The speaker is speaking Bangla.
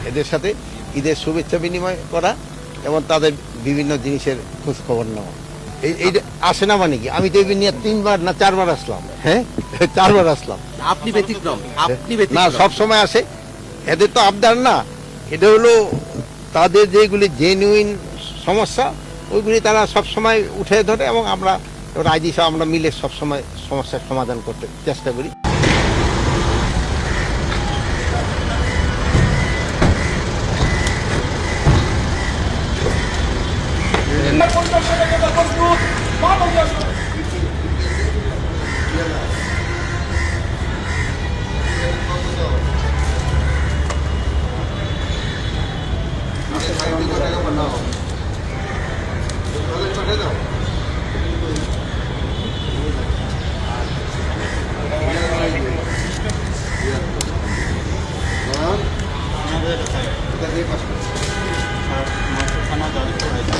এদের সাথে ঈদের শুভেচ্ছা বিনিময় করা এবং তাদের বিভিন্ন জিনিসের খোঁজ খবর নেওয়া। এই আসে না মানে কি, আমি তো এই নিয়ে 3বার না 4বার আসলাম। হ্যাঁ, 4বার আসলাম। আপনি ব্যতিক্রম, আপনি না, ব্যতিক্রম। সব সময় আসে। এদের তো আবদার না, এটা হলো তাদের যেগুলি জেনুইন সমস্যা ওইগুলি তারা সব সময় উঠে ধরে এবং আমরা আইজি সহ আমরা মিলে সব সময় সমস্যার সমাধান করতে চেষ্টা করি। আমাদের থানা